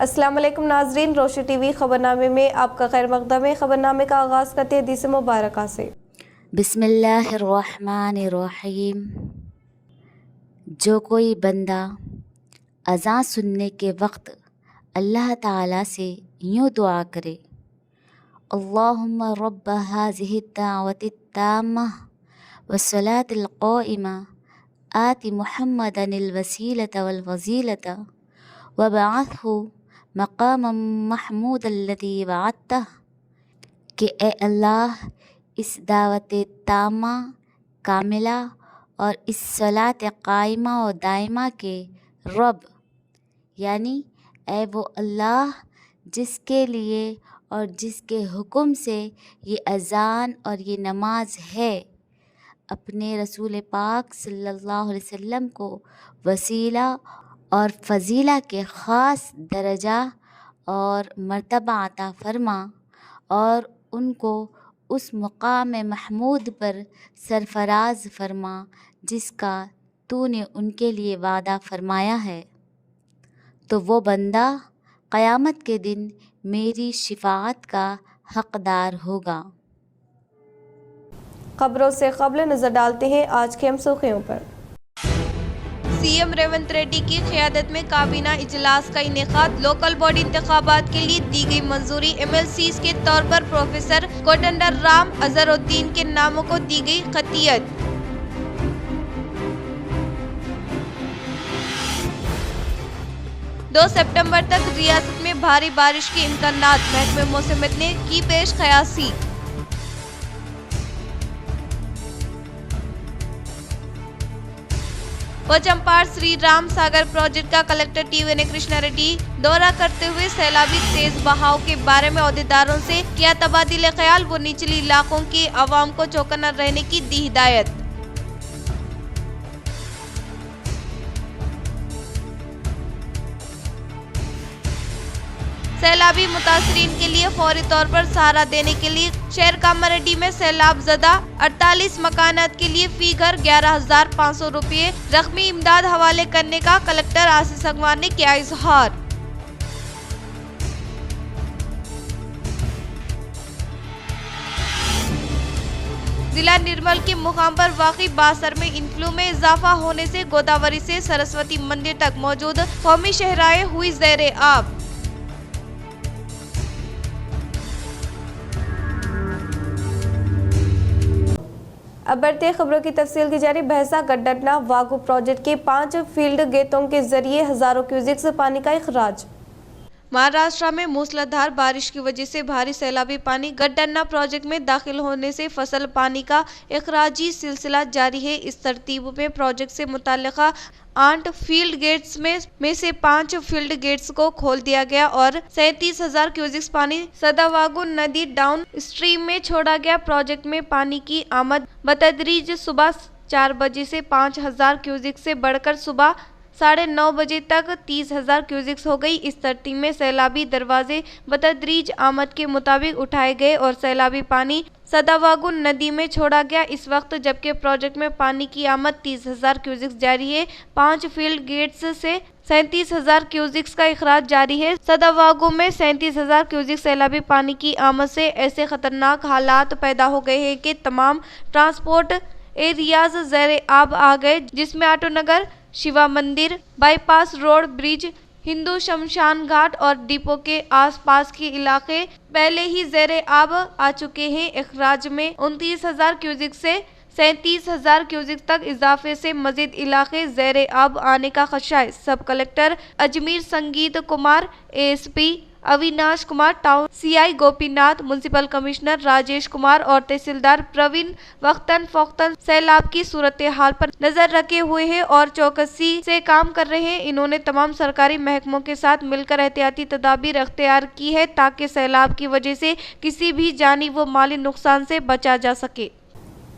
अस्सलाम वालेकुम नाजरीन, रोशनी टीवी खबरनामे में आपका खैर मकदम है। खबरनामे का आगाज़ करते हैं हदीस मुबारक से। बिस्मिल्लाहिर्रहमानिर्रहीम। जो कोई बंदा अज़ान सुनने के वक्त अल्लाह ताला से यूँ दुआ करे, अल्लाहुम्मा रब्ब हाज़िहि दावतित ताम्मह वस्सलातिल क़ाइमा आति मुहम्मदनिल वसीलता वल फज़ीलता वबअथहु मक़ामम महमूदल्लज़ी वअदतह, कि ए अल्लाह, इस दावत तामा कामिला और इस सलात कायमा और दायमा के रब, यानी ए वो अल्लाह जिसके लिए और जिसके हुक्म से ये अज़ान और ये नमाज है, अपने रसूल पाक सल्लल्लाहु अलैहि वसल्लम को वसीला और फ़ज़ीला के ख़ास दर्जा और मर्तबा अता फ़रमा और उनको उस मुक़ाम महमूद पर सरफ़राज़ फ़रमा जिसका तूने उनके लिए वादा फ़रमाया है। तो वो बंदा क़यामत के दिन मेरी शिफ़ाअत का हक़दार होगा। खबरों से क़ब्ल नज़र डालते हैं आज की हम सुर्ख़ियों पर। सीएम रेवंत रेड्डी की क़यादत में काबीना इजलास का इनेकाद। लोकल बॉडी इंतखाबात के लिए दी गई मंजूरी। एमएलसीज के तौर पर प्रोफेसर कोटंडराम अज़हरुद्दीन के नामों को दी गई खतियत। दो सितंबर तक रियासत में भारी बारिश के इम्कानात। महकमे मौसमियत ने की पेश क़यासी। पोचमपाड़ श्री राम सागर प्रोजेक्ट का कलेक्टर टी.वी. कृष्णा रेड्डी दौरा करते हुए सैलाबी तेज बहाव के बारे में अहदेदारों से किया तबादीले ख्याल। वो निचली इलाकों के अवाम को चौकन्ना रहने की दी हिदायत। सैलाबी मुतासरीन के लिए फौरी तौर पर सहारा देने के लिए शहर कामारेड्डी में सैलाब ज़दा 48 मकानात के लिए फी घर 11,500 रुपये रकमी इमदाद हवाले करने का कलेक्टर आशीष अगवान ने किया इजहार। जिला निर्मल के मुकाम पर वाक़ई बासर में इनफ्लू में इजाफा होने से गोदावरी से सरस्वती मंदिर तक मौजूद कौमी शहराएं हुई ज़ेरे आब। अब बढ़ते खबरों की तफसील की जारी। भैंसा गड्ढा वागू प्रोजेक्ट के 5 फील्ड गेटों के जरिए हजारों क्यूसेक्स पानी का इखराज। महाराष्ट्र में मूसलाधार बारिश की वजह से भारी सैलाबी पानी गड्ढा प्रोजेक्ट में दाखिल होने से फसल पानी का इखराजी सिलसिला जारी है। इस तरतीब में प्रोजेक्ट से मुताल्लिका 8 फील्ड गेट्स में से 5 फील्ड गेट्स को खोल दिया गया और 37,000 क्यूसेक्स पानी सदावागु नदी डाउन स्ट्रीम में छोड़ा गया। प्रोजेक्ट में पानी की आमद बतदरीज सुबह 4 बजे से 5,000 क्यूसेक्स से बढ़कर सुबह 9:30 बजे तक 30,000 क्यूसेक्स हो गई। इस तरतीब में सैलाबी दरवाजे बतदरीज आमद के मुताबिक उठाए गए और सैलाबी पानी सदावागु नदी में छोड़ा गया। इस वक्त जबकि प्रोजेक्ट में पानी की आमद 30,000 क्यूसेक्स जारी है। 5 फील्ड गेट्स से 37,000 क्यूसेक्स का इखराज जारी है। सदावागु में 37,000 क्यूसेक्स सैलाबी पानी की आमद से ऐसे खतरनाक हालात पैदा हो गए हैं कि तमाम ट्रांसपोर्ट एरियाज ज़ेरे आब आ गए, जिसमें आटो नगर, शिवा मंदिर, बाईपास रोड, ब्रिज, हिंदू शमशान घाट और डिपो के आसपास के इलाके पहले ही ज़ेरे आब आ चुके हैं। इखराज में 29,000 क्यूसेक से 37,000 क्यूसेक तक इजाफे से मजीद इलाके ज़ेरे आब आने का खदशा है। सब कलेक्टर अजमेर संगीत Kumar, ASP Avinash Kumar, town CI Gopinath, municipal commissioner Rajesh Kumar और तहसीलदार प्रवीण वक्तन फ़ौक्तन सैलाब की सूरत हाल पर नजर रखे हुए हैं और चौकसी से काम कर रहे हैं। इन्होंने तमाम सरकारी महकमों के साथ मिलकर एहतियाती तदाबीर अख्तियार की है ताकि सैलाब की वजह से किसी भी जानी व माली नुकसान से बचा जा सके।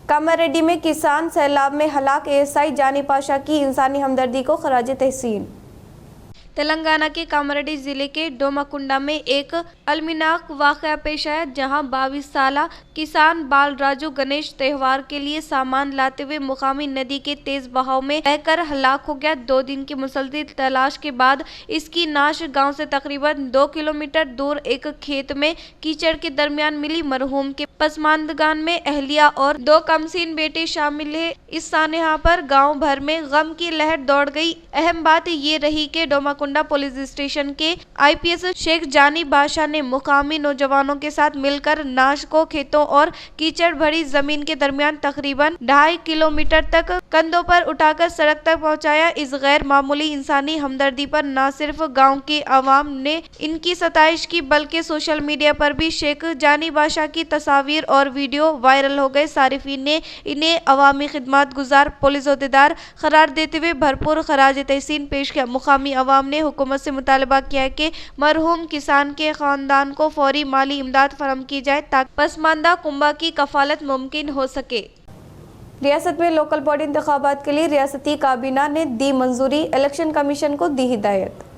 कामारेड्डी में किसान सैलाब में हलाक एएसआई जानी पाशा की इंसानी हमदर्दी को खराज तहसीन। तेलंगाना के कामारेड्डी जिले के डोमाकुंडा में एक अलमीनाक वाकया पेश आया, जहां 22 साला किसान बाल राजू गणेश त्योहार के लिए सामान लाते हुए मुकामी नदी के तेज बहाव में बहकर हलाक हो गया। 2 दिन की मुसलसल तलाश के बाद इसकी नाश गांव से तकरीबन 2 किलोमीटर दूर एक खेत में कीचड़ के दरमियान मिली। मरहूम के पसमानदगान में अहलिया और 2 कमसीन बेटे शामिल है। इस सानहा पर गांव भर में गम की लहर दौड़ गई। अहम बात ये रही कि डोमाकुंडा पुलिस स्टेशन के आईपीएस शेख जानी बादशाह ने मुकामी नौजवानों के साथ मिलकर नाश को खेतों और कीचड़ भरी जमीन के दरमियान तकरीबन 2.5 किलोमीटर तक कंधों पर उठाकर सड़क तक पहुंचाया। इस गैर मामूली इंसानी हमदर्दी पर न सिर्फ गांव के अवाम ने इनकी सताइश की, बल्कि सोशल मीडिया पर भी शेख जानी बादशाह की तस्वीर और वीडियो वायरल हो गए। सारिफीन ने इन्हें अवामी खिदमत गुजार पुलिस अहदेदार करार देते हुए भरपूर खराज तहसीन पेश किया। मुकामी अवाम ने हुकूमत से मुतालबा किया है कि मरहूम किसान के खानदान को फौरी माली इमदाद फराहम की जाए ताकि पसमानदा कुंबा की कफालत मुमकिन हो सके। रियासत में लोकल बॉडी इंतखाबात के लिए रियासती काबीना ने दी मंजूरी, इलेक्शन कमीशन को दी हिदायत।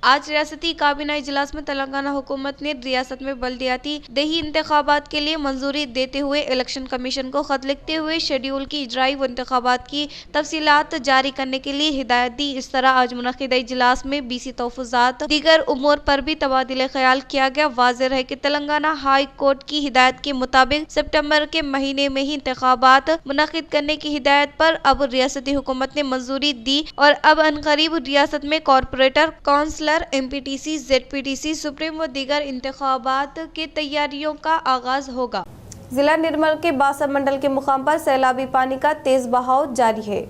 आज रियासती काबीना इजलास में तेलंगाना हुकूमत ने रियासत में बल्दियाती दही इंतखाबात के लिए मंजूरी देते हुए इलेक्शन कमीशन को खत लिखते हुए शेड्यूल की इजराई व इंतखाबात की तफसीलात जारी करने के लिए हिदायत दी। इस तरह आज मुनक़िदा इजलास में बीसी तहफ़्फ़ुज़ात दीगर उमूर पर भी तबादिले ख्याल किया गया। वाज़ेह है कि तेलंगाना हाई कोर्ट की हिदायत के मुताबिक सितंबर के महीने में ही इंतखाबात मुनक़िद करने की हिदायत पर अब रियासती हुकूमत ने मंजूरी दी और अब अनकरीब रियासत में कॉरपोरेटर, काउंसलर, एमपीटीसी, जेडपीटीसी, सुप्रीम व दीगर इंतखाबात की तैयारियों का आगाज होगा। जिला निर्मल के बासर मंडल के मुकाम पर सैलाबी पानी का तेज बहाव जारी है।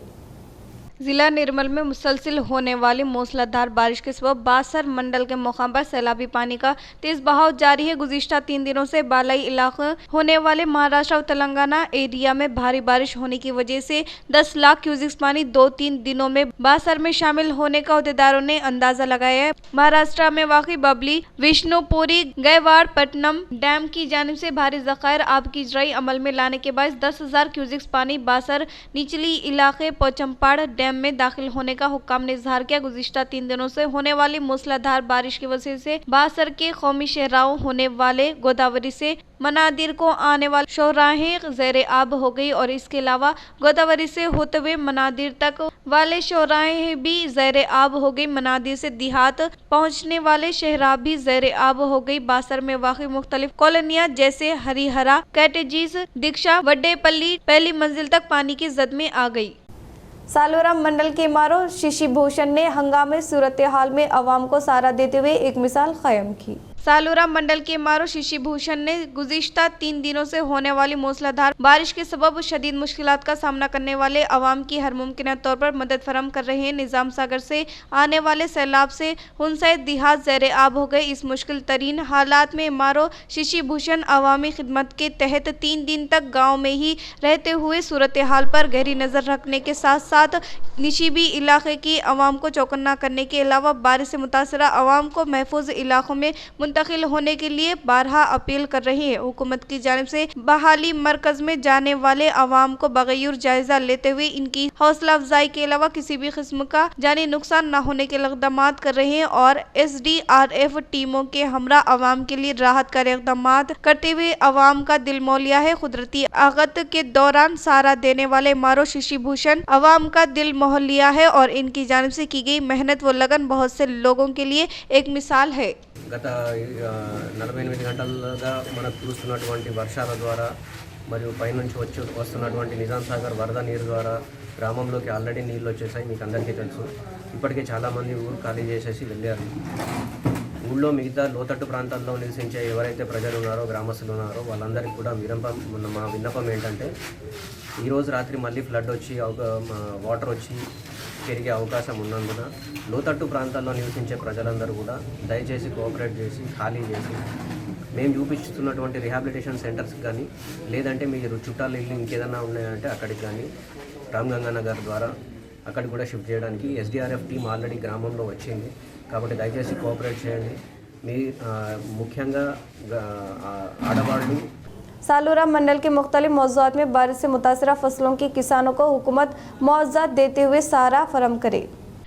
जिला निर्मल में मुसलसल होने वाली मूसलाधार बारिश के सबब बासर मंडल के मुकाम पर सैलाबी पानी का तेज बहाव जारी है। गुज़िश्ता 3 दिनों से बालाई इलाके होने वाले महाराष्ट्र और तेलंगाना एरिया में भारी बारिश होने की वजह से 10 लाख क्यूसिक पानी 2-3 दिनों में बासर में शामिल होने का अहदेदारों ने अंदाजा लगाया है। महाराष्ट्र में वाक़ई बबली विष्णुपुरी गयवाड़ पट्टनम डैम की जानिब से भारी ज़खायर आब की इजराई अमल में लाने के बाद 10,000 क्यूसिक पानी बासर निचली इलाके पोचमपाड़ डैम में दाखिल होने का हुक्म ने इजहार किया। गुज़िश्ता 3 दिनों से होने वाली मूसलाधार बारिश की वजह से बासर के कौमी शहराओं होने वाले गोदावरी से मनादिर को आने वाले शोराहें ज़ेरे आब हो गई और इसके अलावा गोदावरी से होते हुए मनादिर तक वाले शोराहें भी ज़ेरे आब हो गई। मनादिर से देहात पहुंचने वाले शहरा भी ज़ेरे आब हो गई। बासर में वाक़ई मुख्तलिफ कॉलोनियाँ जैसे हरिहरा, कैटेजीज, दीक्षा, वड्डेपल्ली पहली मंजिल तक पानी की जद में आ गई। सालोरा मंडल के मारो शशि भूषण ने हंगामे सूरत हाल में अवाम को सहारा देते हुए एक मिसाल कायम की। सालोरा मंडल के मारो शशि भूषण ने गुज़िश्ता 3 दिनों से होने वाली मूसलाधार बारिश के सबब शदीद मुश्किलात का सामना करने वाले अवाम की हर मुमकिन तौर पर मदद फराहम कर रहे हैं। निज़ाम सागर से आने वाले सैलाब से हुनसैद देहात ज़ेरे आब हो गए। इस मुश्किल तरीन हालात में मारो शशि भूषण अवामी खिदमत के तहत 3 दिन तक गाँव में ही रहते हुए सूरत हाल पर गहरी नज़र रखने के साथ साथ निशिबी इलाके की अवाम को चौकन्ना करने के अलावा बारिश से मुतासरा अवाम को महफूज इलाकों में मुंतकिल होने के लिए बारहा अपील कर रही है। हुकूमत की जानिब से बहाली मरकज में जाने वाले अवाम को बगैर जायजा लेते हुए इनकी हौसला अफजाई के अलावा किसी भी किस्म का जानी नुकसान न होने के इक़दामात कर रहे हैं और SDRF टीमों के हमरा अवाम के लिए राहत का इक़दामात करते हुए अवाम का दिल मोह लिया है। कुदरती आगत के दौरान सहारा देने वाले मारो शशि भूषण अवाम का दिल मोह लिया है और इनकी जानिब से की गई मेहनत व लगन बहुत से लोगों के लिए एक मिसाल है। గత 48 గంటలుగా మనకు కురుస్తున్నటువంటి వర్షాల ద్వారా మరియు పైనుంచి వస్తున్నటువంటి నిజాం సాగర్ వరద నీరు ద్వారా గ్రామంలోకి ఆల్రెడీ నీళ్ళు వచ్చేసాయి, మీకు అందరికీ తెలుసు. ఇప్పటికే చాలామంది ఊరు ఖాళీ చేసేసి వెళ్ళారు. ఊళ్ళో మిగతా లోతట్టు ప్రాంతాల్లో నివసించే ఎవరైతే ప్రజలు ఉన్నారో, గ్రామస్తులు ఉన్నారో వాళ్ళందరికీ కూడా మా విన్నపం ఏంటంటే ఈరోజు రాత్రి మళ్ళీ ఫ్లడ్ వచ్చి వాటర్ వచ్చి పెరిగే అవకాశం ఉన్నందున లోతట్టు ప్రాంతాల్లో నివసించే ప్రజలందరూ కూడా దయచేసి కోఆపరేట్ చేసి ఖాళీ చేసి మేము చూపిస్తున్నటువంటి రిహాబిలిటేషన్ సెంటర్స్ కానీ లేదంటే మీరు చుట్టాలు ఇల్లు ఇంకేదన్నా ఉన్నాయంటే అక్కడికి కానీ రామగంగా నగర్ ద్వారా అక్కడికి కూడా షిఫ్ట్ చేయడానికి SDRF టీం ఆల్రెడీ గ్రామంలో వచ్చింది. కాబట్టి దయచేసి కోఆపరేట్ చేయండి. మీ ముఖ్యంగా ఆడవాళ్ళు सालोरा मंडल के मुख्तलिफ मौज़ूआत में बारिश से मुतासरा फसलों की किसानों को हुकूमत मुआवजा देते हुए सहारा फराहम करे।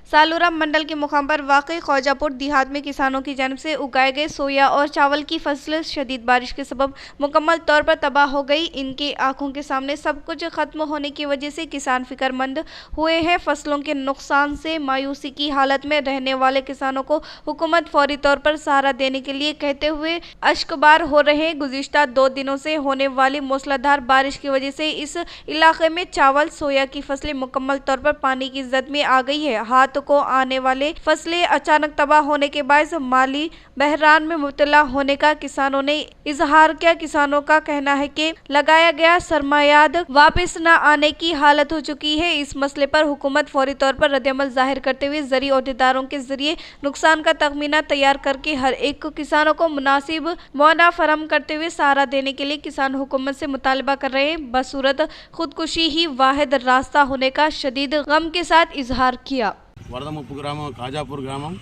सालूरा मंडल के मुकाम पर वाक़ई ख्वाजापुर देहात में किसानों की जानिब से उगाए गए सोया और चावल की फसल शदीद बारिश के सबब मुकम्मल तौर पर तबाह हो गई। इनके आंखों के सामने सब कुछ खत्म होने की वजह से किसान फिक्रमंद हुए हैं। फसलों के नुकसान से मायूसी की हालत में रहने वाले किसानों को हुकूमत फौरी तौर पर सहारा देने के लिए कहते हुए अश्कबार हो रहे हैं। गुज़िश्ता 2 दिनों से होने वाली मूसलाधार बारिश की वजह से इस इलाके में चावल सोया की फसलें मुकम्मल तौर पर पानी की जद में आ गई है। हाथ को आने वाले फसलें अचानक तबाह होने के बायस माली बहरान में मुब्तला होने का किसानों ने इजहार किया। किसानों का कहना है कि लगाया गया सरमायाद वापस न आने की हालत हो चुकी है। इस मसले पर हुकूमत फौरी तौर पर रद्दअमल जाहिर करते हुए ज़री अहदेदारों के जरिए नुकसान का तखमीना तैयार करके हर एक किसानों को मुनासिब मुआवजा फराहम करते हुए सहारा देने के लिए किसान हुकूमत से मुतालबा कर रहे हैं। बसूरत खुदकुशी ही वाहिद रास्ता होने का शदीद गम के साथ इजहार किया। వరద ముప్పు గ్రామం ఖాజాపూర్ గ్రామం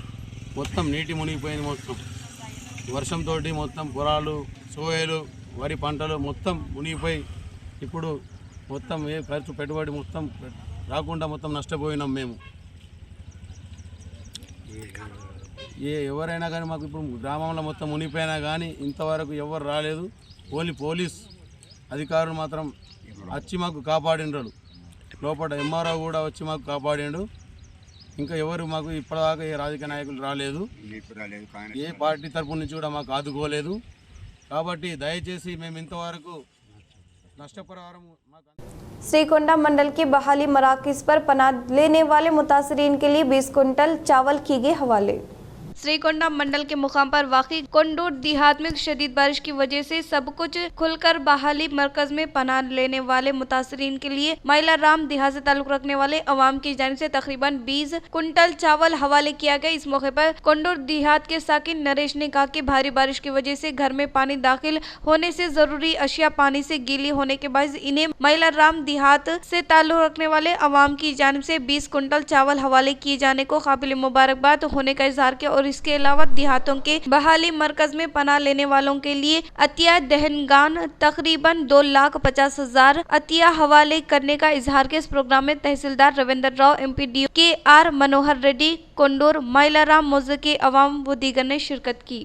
మొత్తం నీటి మునిగిపోయింది. మొత్తం వర్షంతో మొత్తం పొలాలు సోయలు వరి పంటలు మొత్తం మునిగిపోయి ఇప్పుడు మొత్తం ఏ ఖర్చు పెట్టుబడి మొత్తం రాకుండా మొత్తం నష్టపోయినాం మేము. ఎవరైనా కానీ మాకు ఇప్పుడు గ్రామంలో మొత్తం మునిగిపోయినా కానీ ఇంతవరకు ఎవరు రాలేదు. ఓన్లీ పోలీస్ అధికారులు మాత్రం వచ్చి మాకు కాపాడిండ్రు. లోపల ఎంఆర్ఓ కూడా వచ్చి మాకు కాపాడిండు. ఇంకా ఎవరు మాకు ఇప్పటిదాకా ఏ రాజకీయ నాయకులు రాలేదు, ఏ పార్టీ తరపు నుంచి కూడా మాకు ఆదుకోలేదు. కాబట్టి దయచేసి మేము ఇంతవరకు नष्टपरिहाరం श्रीकोंडा मंडल के बहाली मराकज़ पर पनाह लेने वाले मुतासरीन के लिए 20 कुंटल चावल किए गए हवाले। श्रीकोंडा मंडल के मुकाम पर वाक़ई कोंडूर देहात में शदीद बारिश की वजह से सब कुछ खुलकर बहाली मरकज में पनाह लेने वाले मुतासरीन के लिए महिला राम देहात से ताल्लुक रखने वाले अवाम की जानिब से तकरीबन 20 कुंटल चावल हवाले किया गया। इस मौके पर कोंडूर देहात के साकिन नरेश ने कहा कि भारी बारिश की वजह से घर में पानी दाखिल होने से जरूरी अशिया पानी से गीली होने के बाद इन्हें महिला राम देहात से ताल्लुक रखने वाले अवाम की जानिब से 20 कुंटल चावल हवाले किए जाने को काबिल मुबारकबाद होने का इजहार किया। और इसके अलावा देहातों के बहाली मरकज में पनाह लेने वालों के लिए अतिया दहनगान तकरीबन 2,50,000 अतिया हवाले करने का इजहार किया। इस प्रोग्राम में तहसीलदार रविंद्र राव, एमपीडीओ के आर मनोहर रेड्डी, कोंडूर, మైలారాం मौजे के अवाम व दीगर ने शिरकत की।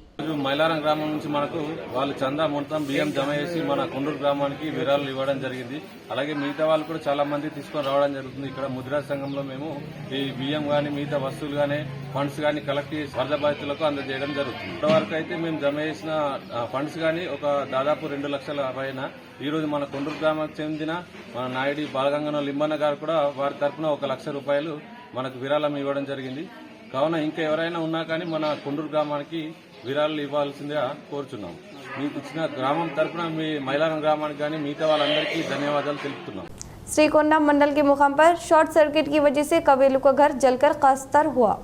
మైలారాం గ్రామం నుంచి మనకు వాళ్ళు చందా మొత్తం బియ్యం జమ చేసి మన కొండూరు గ్రామానికి విరాళాలు ఇవ్వడం జరిగింది. అలాగే మిగతా వాళ్ళు కూడా చాలా మంది తీసుకొని రావడం జరుగుతుంది. ఇక్కడ ముద్రా సంఘంలో మేము ఈ బియ్యం గానీ మిగతా వస్తువులు గానీ ఫండ్స్ గానీ కలెక్ట్ చేసి వరద బాధితులకు అందజేయడం జరుగుతుంది. ఇప్పటివరకు అయితే మేము జమ చేసిన ఫండ్స్ గానీ ఒక దాదాపు 2 లక్షల పైన. ఈ రోజు మన కొండూరు గ్రామానికి చెందిన మన నాయుడి బాలగంగన లింబన్న గారు కూడా వారి తరఫున 1 లక్ష రూపాయలు మనకు విరాళం ఇవ్వడం జరిగింది. కావున ఇంకా ఎవరైనా ఉన్నా కానీ మన కొండూరు గ్రామానికి విరాళాలు ఇవ్వాల్సిందిగా కోరుచున్నాం. మీకు ఇచ్చిన గ్రామం తరఫున మీ మైలారం గ్రామానికి కానీ మిగతా వాళ్ళందరికీ ధన్యవాదాలు తెలుపుతున్నాం. श्रीकोंडा मंडल के मुकाम पर शॉर्ट सर्किट की वजह से कबीलों का घर जलकर खास्तर हुआ।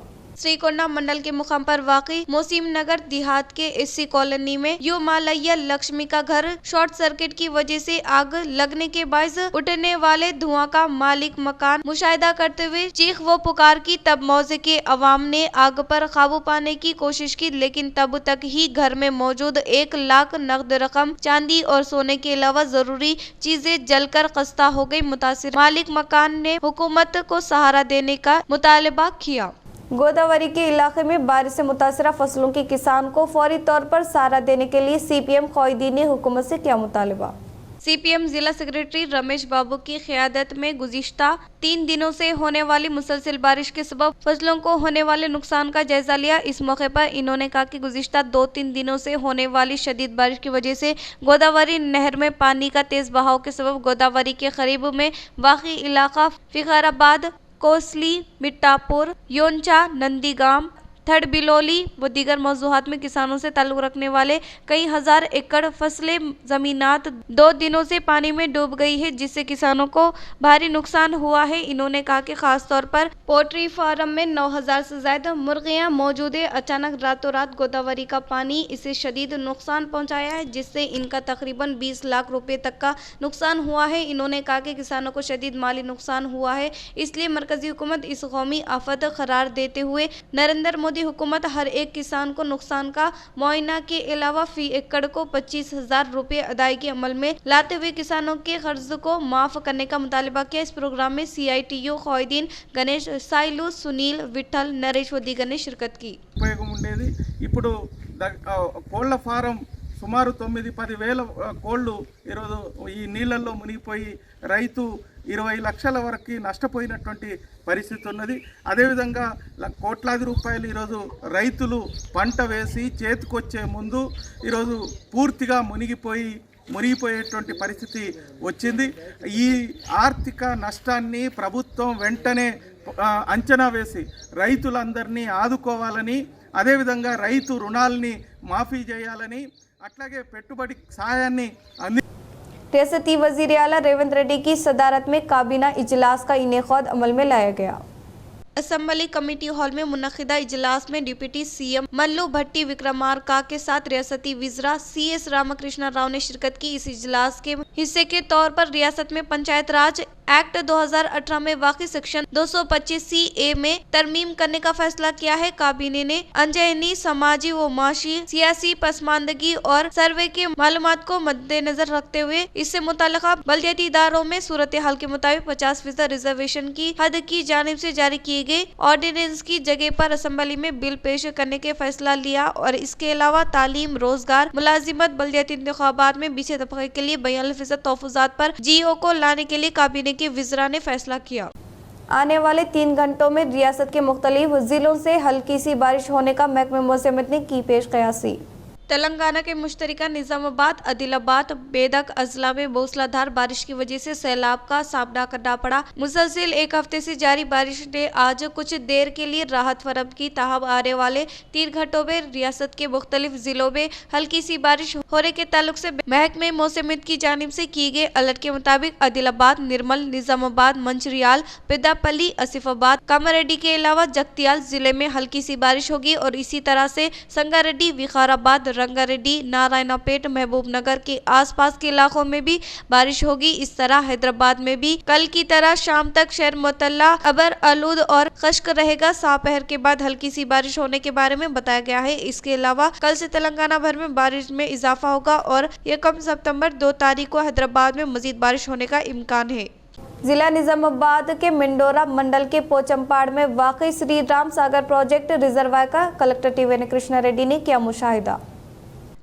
श्रीकोंडा मंडल के मुकाम पर वाक़ई मोसीम नगर देहात के एससी कॉलोनी में युमालया लक्ष्मी का घर शॉर्ट सर्किट की वजह से आग लगने के बायस उठने वाले धुआं का मालिक मकान मुशाहिदा करते हुए चीख व पुकार की। तब मौजे के अवाम ने आग पर काबू पाने की कोशिश की, लेकिन तब तक ही घर में मौजूद 1 लाख नकद रकम, चांदी और सोने के अलावा जरूरी चीजें जलकर खस्ता हो गई। मुतासिर मालिक मकान ने हुकूमत को सहारा देने का मुतालबा किया। गोदावरी के इलाके में बारिश से मुतासरा फसलों के किसान को फौरी तौर पर सहारा देने के लिए सीपीएम क़ायदीन ने हुकूमत से किया मुतालबा। सीपीएम जिला सेक्रेटरी रमेश बाबू की क़यादत में गुज़िश्ता 3 दिनों से होने वाली मुसलसल बारिश के सबब फसलों को होने वाले नुकसान का जायजा लिया। इस मौके पर इन्होंने कहा कि गुज़िश्ता 2-3 दिनों से होने वाली शदीद बारिश की वजह से गोदावरी नहर में पानी का तेज बहाव के सबब गोदावरी के करीब में वाक़ई इलाका फिकाराबाद, कोसली, मिट्टापुर, योंचा, नंदीगाम, थड़ बिलोली व दीगर मौजूहात में किसानों से ताल्लुक रखने वाले कई हजार एकड़ फसलें जमीनात 2 दिनों से पानी में डूब गई है, जिससे किसानों को भारी नुकसान हुआ है। इन्होंने कहा कि खास तौर पर पोल्ट्री फार्म में 9,000 से ज्यादा मुर्गियां मौजूद है। अचानक रातों रात गोदावरी का पानी इसे शदीद नुकसान पहुंचाया है, जिससे इनका तकरीबन 20 लाख रुपए तक का नुकसान हुआ है। इन्होंने कहा कि किसानों को शदीद माली नुकसान हुआ है, इसलिए मरकजी हुकूमत इस कौमी आफत करार देते हुए नरेंद्र मोदी मोदी हुकूमत हर एक किसान को नुकसान का मुआयना के अलावा फी एकड़ को 25,000 रुपये अदायगी अमल में लाते हुए किसानों के कर्ज को माफ करने का मुतालबा किया। इस प्रोग्राम में CITU खौदीन गणेश, साइलू, सुनील, विठल, नरेश व दीगर ने शिरकत की। ఉపయోగం ఉండేది। ఇప్పుడు కోళ్ల ఫారం సుమారు 9-10 వేల కోళ్ళు ఈరోజు ఈ నీళ్ళల్లో మునిగిపోయి రైతు 20 లక్షల వరకు నష్టపోయినటువంటి పరిస్థితి ఉన్నది। అదేవిధంగా కోట్లాది రూపాయలు ఈరోజు రైతులు పంట వేసి చేతికొచ్చే ముందు ఈరోజు పూర్తిగా మునిగిపోయేటువంటి పరిస్థితి వచ్చింది। ఈ ఆర్థిక నష్టాన్ని ప్రభుత్వం వెంటనే అంచనా వేసి రైతులందరినీ ఆదుకోవాలని, అదేవిధంగా రైతు రుణాలని మాఫీ చేయాలని, అట్లాగే పెట్టుబడి సహాయాన్ని रियासती वजीर आला रेवंत रेड्डी की सदारत में काबीना इजलास का इनेकाद अमल में लाया गया। असेंबली कमेटी हॉल में मुनक्किदा इजलास में डिप्टी CM मल्लू भट्टी विक्रमार्का के साथ रियासती वज़ीर CS रामकृष्ण राव ने शिरकत की। इस इजलास के हिस्से के तौर पर रियासत में पंचायत राज एक्ट 2018 में वाक़ई सेक्शन 225C(a) में तरमीम करने का फैसला किया है। काबीने ने अनजहनी समाजी व माशी सियासी पसमानदगी और सर्वे के मालूमात को मद्देनजर रखते हुए इससे मुताल्लिक़ा बल्दियाती इदारों में सूरत हाल के मुताबिक 50% रिजर्वेशन की हद की जानिब से जारी किए गए ऑर्डिनेंस की जगह पर असेंबली में बिल पेश करने के फैसला लिया और इसके अलावा तालीम, रोजगार, मुलाजिमत, बल्दियाती इंतखाबात में 20 तबके के लिए 42% तोफ़ुज़ात पर GO को लाने के लिए काबीने के वज़ीरा ने फैसला किया। आने वाले 3 घंटों में रियासत के मुख्तलिफ जिलों से हल्की सी बारिश होने का महकमे मौसमियत ने की पेश कयासी। तेलंगाना के मुश्तरिका निजामाबाद, आदिलाबाद, बेदक अजला में मूसलाधार बारिश की वजह से सैलाब का सामना करना पड़ा। मुसलसिल एक हफ्ते से जारी बारिश ने आज कुछ देर के लिए राहत फराहम की, ताहम आने वाले 3 घंटों में रियासत के मुख्तलिफ जिलों में हल्की सी बारिश होने के ताल्लुक से महकमे मौसमियत की जानिब से किए गए अलर्ट के मुताबिक आदिलाबाद, निर्मल, निजामाबाद, मंचिरियाल, पेद्दापल्ली, आसिफाबाद, कामारेड्डी के अलावा जगतियाल जिले में हल्की सी बारिश होगी और इसी तरह से संगारेड्डी, विकाराबाद, रंगारेड्डी, नारायणपेट, महबूबनगर के आसपास के इलाकों में भी बारिश होगी। इस तरह हैदराबाद में भी कल की तरह शाम तक शहर मुतल्ला अबर आलूद और खश्क रहेगा। दोपहर के बाद हल्की सी बारिश होने के बारे में बताया गया है। इसके अलावा कल से तेलंगाना भर में बारिश में इजाफा होगा और 1 सितंबर 2 तारीख को हैदराबाद में मजीद बारिश होने का इम्कान है। जिला निजामाबाद के मिंडोरा मंडल के पोचमपाड़ में वाक़ई श्री राम सागर प्रोजेक्ट रिजर्वायर का कलेक्टर TVN कृष्णा रेड्डी ने किया मुशाहिदा।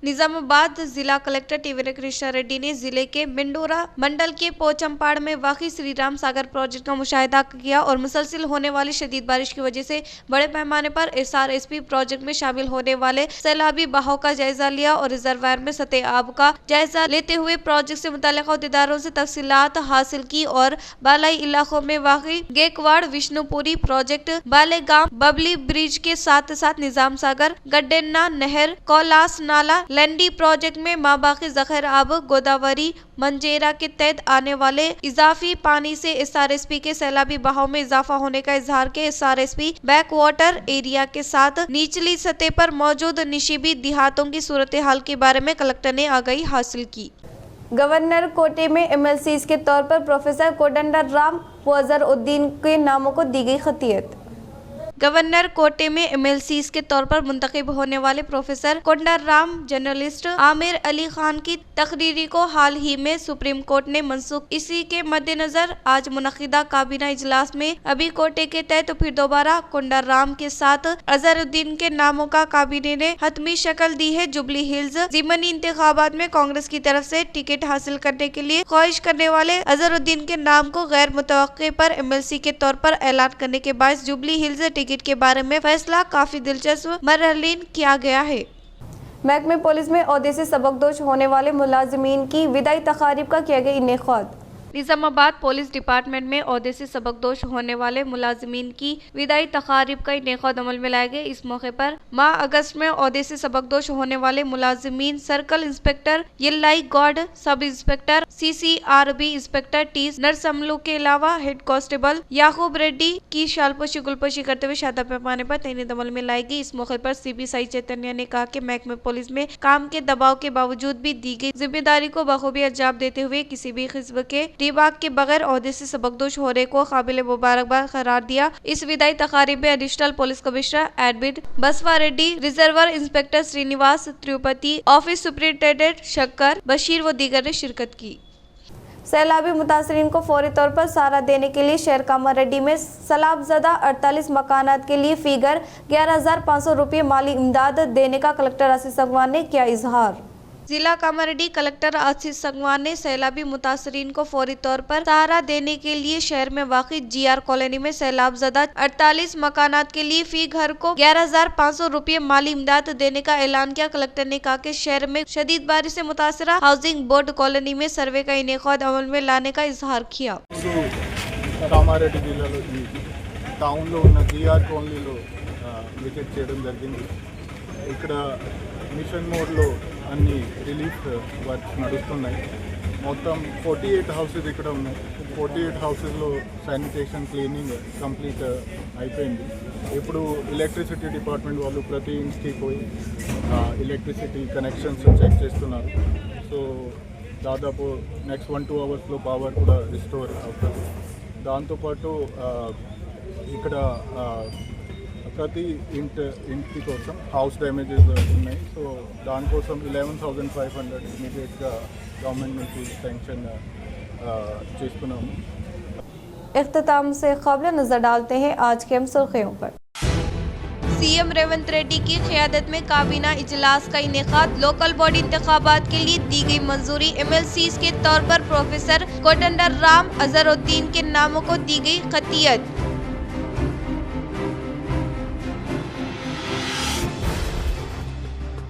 निजामाबाद जिला कलेक्टर TVN कृष्णा रेड्डी ने जिले के मिंडोरा मंडल के पोचमपाड़ में वाक़ई श्री राम सागर प्रोजेक्ट का मुशाहिदा किया और मुसलसिल होने वाली शदीद बारिश की वजह से बड़े पैमाने पर SRSP प्रोजेक्ट में शामिल होने वाले सैलाबी बहाव का जायजा लिया और रिजर्वायर में सतह आब का जायजा लेते हुए प्रोजेक्ट से मुताल्लिक़ अहदेदारों से तफसीलात हासिल की और बालाई इलाकों में वाक़ई गेकवाड़, विष्णुपुरी प्रोजेक्ट, बालेगाम, बबली ब्रिज के साथ साथ निजाम सागर, गड्डेन्ना नहर, कोलास नाला, लंडी प्रोजेक्ट में माबाकी जखैर आब, गोदावरी, मंजेरा के तहत आने वाले इजाफी पानी से SRSP के सैलाबी बहाव में इजाफा होने का इजहार के SRSP बैक वाटर एरिया के साथ निचली सतह पर मौजूद निशिबी देहातों की सूरत हाल के बारे में कलेक्टर ने आगाही हासिल की। गवर्नर कोटे में MLCs के तौर पर प्रोफेसर कोदंडराम व अजहरुद्दीन के नामों को दी गई खतियत। गवर्नर कोटे में MLCs के तौर पर मुंतखब होने वाले प्रोफेसर कोदंडराम, जर्नलिस्ट आमिर अली खान की तकरीरी को हाल ही में सुप्रीम कोर्ट ने मनसूख। इसी के मद्देनजर आज मुनक्किदा काबीना इजलास में अभी कोटे के तहत फिर दोबारा कोदंडराम के साथ अजहरुद्दीन के नामों का काबीने ने हतमी शक्ल दी है। जुबली हिल्स ज़िमनी इंतखाबात में कांग्रेस की तरफ से टिकट हासिल करने के लिए ख्वाहिश करने वाले अजहरुद्दीन के नाम को गैर मुतवक्के पर MLC के तौर पर ऐलान करने के बाद जुबली हिल्स टिकट के बारे में फैसला काफी दिलचस्प मरहलीन किया गया है। महकमे पुलिस में ओहदे से सबकदोश होने वाले मुलाजिमीन की विदाई तकारीब का किया गया इनेकाद। निजामाबाद पुलिस डिपार्टमेंट में ओहदे से सबकदोश होने वाले मुलाजिमीन की विदाई तकारीब का इनेकाद अमल में लाए गए। इस मौके पर माह अगस्त में ओहदे से सबकदोश होने वाले मुलाजिमीन सर्कल इंस्पेक्टर यल्लाई गॉड, सब inspector CCRB inspector T Narsamalu के अलावा हेड कांस्टेबल याकूब रेड्डी की शालपोशी गुलपोशी करते हुए शादा पैमाने पर तैनात अमल में लाई गई। इस मौके पर CP साई चैतन्य ने कहा कि महकमे पुलिस में काम के दबाव के बावजूद भी दी गई जिम्मेदारी को बखूबी अंजाम देते हुए किसी भी किस्म के दिमाग के बगैर ओहदे से सबकदोश होने को काबिल मुबारकबाद करार दिया। इस विदाई तकारीब में additional police commissioner admin Basava Reddy, reserve inspector Srinivas Tripathi, office superintendent शक्कर बशीर व दीगर ने शिरकत की। सैलाबी मुतासरीन को फौरी तौर पर सहारा देने के लिए शहर कामारेड्डी में सैलाबज़दा 48 मकानात के लिए फी घर 11,500 रुपये माली इमदाद देने का कलेक्टर आसिफ संगवान ने किया इजहार। जिला कामारेड्डी कलेक्टर आसिफ संगवान ने सैलाबी मुतासरीन को फौरी तौर पर सहारा देने के लिए शहर में वाक़ई GR कॉलोनी में सैलाबज़दा 48 मकानात के लिए फी घर को 11,500 रुपये माली इमदाद देने का ऐलान किया। कलेक्टर ने कहा कि शहर में शदीद बारिश से मुतासरा हाउसिंग बोर्ड कॉलोनी में सर्वे का इनेकाद अमल में लाने का इजहार किया। కామారెడ్డి జిల్లాలో ఈ టౌన్లో ఉన్న GR కాలనీలో విజిట్ చేయడం జరిగింది. ఇక్కడ మిషన్ మోడ్లో అన్ని రిలీఫ్ వర్క్స్ నడుస్తున్నాయి. మొత్తం 48 హౌసెస్ ఇక్కడ ఉన్నాయి. 48 హౌసెస్లో శానిటేషన్ క్లీనింగ్ కంప్లీట్ అయిపోయింది. ఇప్పుడు ఎలక్ట్రిసిటీ డిపార్ట్మెంట్ వాళ్ళు ప్రతి ఇంటికి పోయి ఎలక్ట్రిసిటీ కనెక్షన్స్ చెక్ చేస్తున్నారు. సో దాదాపు నెక్స్ట్ 1-2 అవర్స్లో పవర్ కూడా రిస్టోర్ అవుతుంది. దాంతోపాటు ఇక్కడ ప్రతి ఇంటి కోసం హౌస్ డ్యామేజెస్ ఉన్నాయి. సో దానికోసం 11,500 ఇమీడియట్గా గవర్నమెంట్ నుంచి శాంక్షన్ చేసుకున్నాము. इख्तिताम से क़ब्ल नज़र डालते हैं आज के हम सुर्खियों पर। सीएम रेवंत रेड्डी की क़यादत में काबीना इजलास का इनेकाद। लोकल बॉडी इंतखाबात के लिए दी गई मंजूरी। MLCs के तौर पर प्रोफेसर कोटंडर राम अजहरुद्दीन के नामों को दी गई खतियत।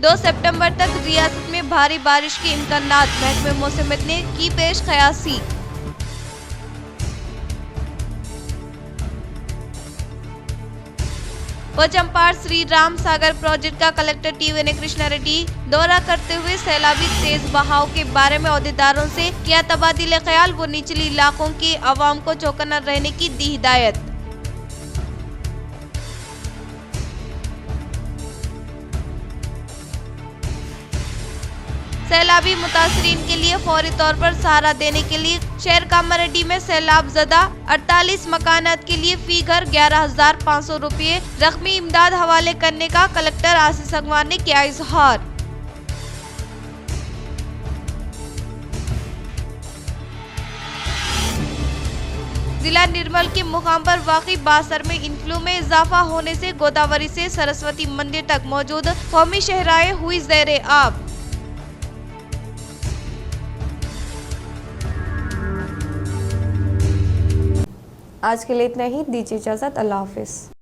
2 सितंबर तक रियासत में भारी बारिश के इम्कानात। महकमे मौसमियत ने की पेश क़यासी। पोचंपाड़ श्री राम सागर प्रोजेक्ट का कलेक्टर TVN कृष्णा रेड्डी दौरा करते हुए सैलाबी तेज बहाव के बारे में अहदेदारों से किया तबादीले ख्याल व निचली इलाकों के अवाम को चौकन्ना रहने की दी हिदायत। सैलाबी मुतासरीन के लिए फौरी तौर पर सहारा देने के लिए शहर कामारेड्डी में सैलाबज़दा 48 मकानात के लिए फी घर 11,500 रुपये रकमी इमदाद हवाले करने का कलेक्टर आसिफ संगवान ने किया इजहार। जिला निर्मल के मुकाम पर वाक़ई बासर में इनफ्लू में इजाफा होने से गोदावरी से सरस्वती मंदिर तक मौजूद कौमी शहराएं हुई ज़ेरे आब। आज के लिए इतना ही, दीजिए इजाज़त। अल्लाह हाफिज़।